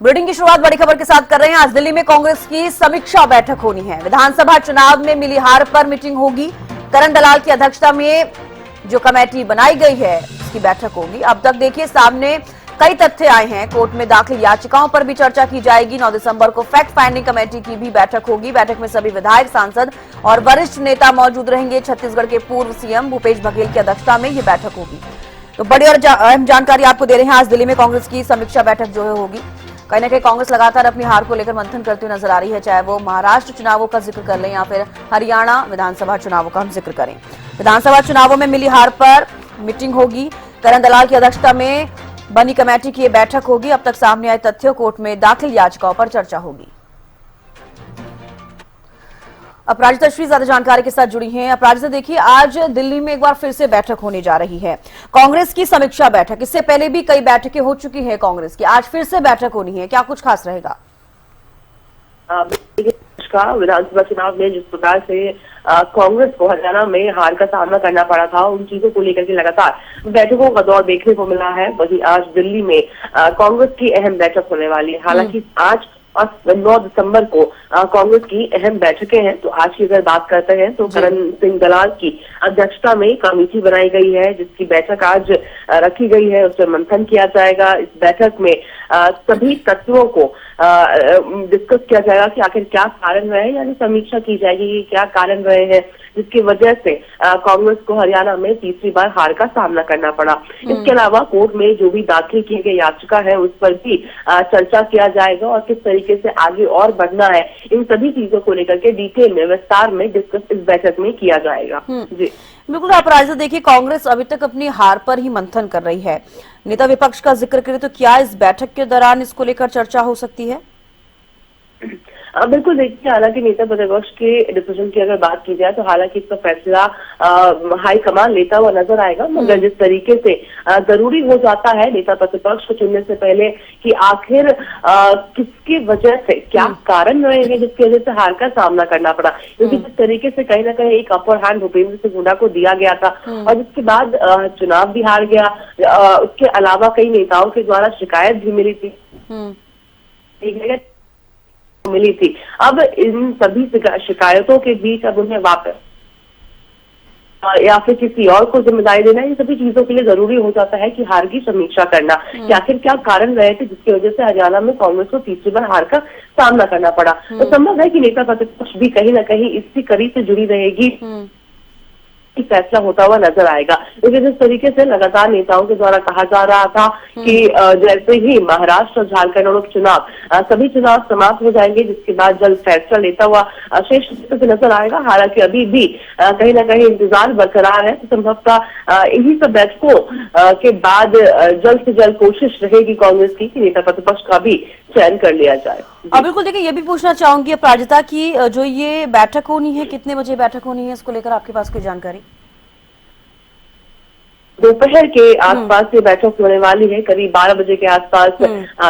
Bulletin की शुरुआत बड़ी खबर के साथ कर रहे हैं। आज दिल्ली में कांग्रेस की समीक्षा बैठक होनी है। विधानसभा चुनाव में मिली हार पर मीटिंग होगी। करण दलाल की अध्यक्षता में जो कमेटी बनाई गई है उसकी बैठक होगी। अब तक देखिए सामने कई तथ्य आए हैं। कोर्ट में दाखिल याचिकाओं पर भी चर्चा की जाएगी। 9 दिसंबर को फैक्ट फाइंडिंग कमेटी की भी बैठक होगी। बैठक में सभी विधायक, सांसद और वरिष्ठ नेता मौजूद रहेंगे। छत्तीसगढ़ के पूर्व सीएम भूपेश बघेल की अध्यक्षता में यह बैठक होगी। तो बड़ी और अहम जानकारी आपको दे रहे हैं। आज दिल्ली में कांग्रेस की समीक्षा बैठक जो है होगी। कहीं ना कहीं कांग्रेस लगातार अपनी हार को लेकर मंथन करती हुई नजर आ रही है, चाहे वो महाराष्ट्र चुनावों का जिक्र कर लें या फिर हरियाणा विधानसभा चुनावों का हम जिक्र करें। विधानसभा चुनावों में मिली हार पर मीटिंग होगी। करण दलाल की अध्यक्षता में बनी कमेटी की यह बैठक होगी। अब तक सामने आए तथ्यों, कोर्ट में दाखिल याचिकाओं पर चर्चा होगी। अपराजिता श्री ज्यादा जानकारी के साथ जुड़ी हैं। अपराजिता, देखिए आज दिल्ली में एक बार फिर से बैठक होने जा रही है, कांग्रेस की समीक्षा बैठक। इससे पहले भी कई बैठकें हो चुकी है कांग्रेस की, आज फिर से बैठक होनी है, क्या कुछ खास रहेगा? विधानसभा चुनाव में जिस प्रकार से कांग्रेस को हरियाणा में हार का सामना करना पड़ा था, उन चीजों को लेकर के लगातार बैठकों का दौर देखने को मिला है। वहीं आज दिल्ली में कांग्रेस की अहम बैठक होने वाली है। हालांकि आज और 9 दिसंबर को कांग्रेस की अहम बैठकें हैं। तो आज की अगर बात करते हैं तो करण सिंह दलाल की अध्यक्षता में कमेटी बनाई गई है, जिसकी बैठक आज रखी गई है। उस पर मंथन किया जाएगा। इस बैठक में सभी तत्वों को डिस्कस किया जाएगा कि आखिर क्या कारण रहे, यानी समीक्षा की जाएगी कि क्या कारण रहे हैं जिसकी वजह से कांग्रेस को हरियाणा में तीसरी बार हार का सामना करना पड़ा। इसके अलावा कोर्ट में जो भी दाखिल किए गए याचिका है उस पर भी चर्चा किया जाएगा और किस तरीके से आगे और बढ़ना है, इन सभी चीजों को लेकर के डिटेल में विस्तार में डिस्कस इस बैठक में किया जाएगा। जी बिल्कुल अपराजिता, देखिए कांग्रेस अभी तक अपनी हार पर ही मंथन कर रही है। नेता विपक्ष का जिक्र करें तो क्या इस बैठक के दौरान इसको लेकर चर्चा हो सकती है? बिल्कुल, देखिए हालांकि नेता प्रतिपक्ष के डिसीजन की अगर बात की जाए तो हालांकि इसका फैसला हाईकमान लेता हुआ नजर आएगा, मगर जिस तरीके से जरूरी हो जाता है नेता प्रतिपक्ष को चुनने से पहले कि आखिर किसकी वजह से, क्या कारण रहे हैं जिसकी वजह से हार का सामना करना पड़ा, क्योंकि जिस तरीके से कहीं ना कहीं एक अपर हैंड भूपेंद्र सिंह हुड्डा को दिया गया था और जिसके बाद चुनाव भी हार गया। उसके अलावा कई नेताओं के द्वारा शिकायत भी मिली थी अब इन सभी शिकायतों के बीच अब उन्हें वापस या फिर किसी और को जिम्मेदारी देना, इन सभी चीजों के लिए जरूरी हो जाता है कि हार की समीक्षा करना कि आखिर क्या कारण रहे थे जिसकी वजह से हरियाणा में कांग्रेस को तीसरी बार हार का सामना करना पड़ा। तो संभव है कि नेता प्रतिपक्ष भी कहीं ना कहीं इसी कड़ी से जुड़ी रहेगी, फैसला होता हुआ नजर आएगा। क्योंकि जिस तरीके से लगातार नेताओं के द्वारा कहा जा रहा था कि जैसे ही महाराष्ट्र और झारखंड और उपचुनाव सभी चुनाव समाप्त हो जाएंगे, जिसके बाद जल्द फैसला लेता हुआ शेष से नजर आएगा। हालांकि अभी भी कहीं ना कहीं इंतजार बरकरार है। तो संभवतः इन्हीं सब बैठकों के बाद जल्द से जल्द कोशिश रहेगी कांग्रेस की कि नेता प्रतिपक्ष का भी चयन कर लिया जाए। बिल्कुल, देखिए ये भी पूछना चाहूंगी अपराजिता की जो ये बैठक होनी है, कितने बजे बैठक होनी है, इसको लेकर आपके पास कोई जानकारी? दोपहर के आसपास ये बैठक होने वाली है। करीब 12 बजे के आसपास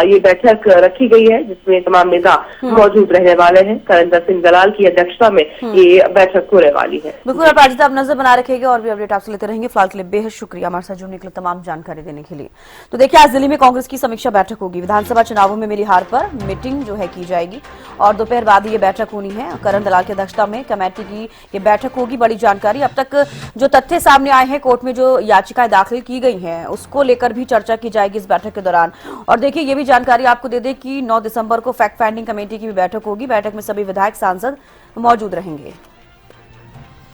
ये बैठक रखी गई है, जिसमें तमाम नेता मौजूद रहने वाले हैं। करण सिंह दलाल की अध्यक्षता में ये बैठक होने वाली है। बिल्कुल अपराजिता, आप नजर बना रखेंगे और भी अपडेट आपसे लेते रहेंगे। फिलहाल के लिए बेहद शुक्रिया हमारे साथ जुड़ने के लिए, तमाम जानकारी देने के लिए। तो देखिए आज दिल्ली में कांग्रेस की समीक्षा बैठक होगी। विधानसभा चुनावों में मिली हार पर मीटिंग जो है की जाएगी और दोपहर बाद ये बैठक होनी है। करण दलाल की अध्यक्षता में कमेटी की ये बैठक होगी। बड़ी जानकारी, अब तक जो तथ्य सामने आए हैं, कोर्ट में जो याचिकाएं दाखिल की गई हैं उसको लेकर भी चर्चा की जाएगी इस बैठक के दौरान। और देखिए ये भी जानकारी आपको दे दें कि 9 दिसंबर को फैक्ट फाइंडिंग कमेटी की भी बैठक होगी। बैठक में सभी विधायक, सांसद मौजूद रहेंगे।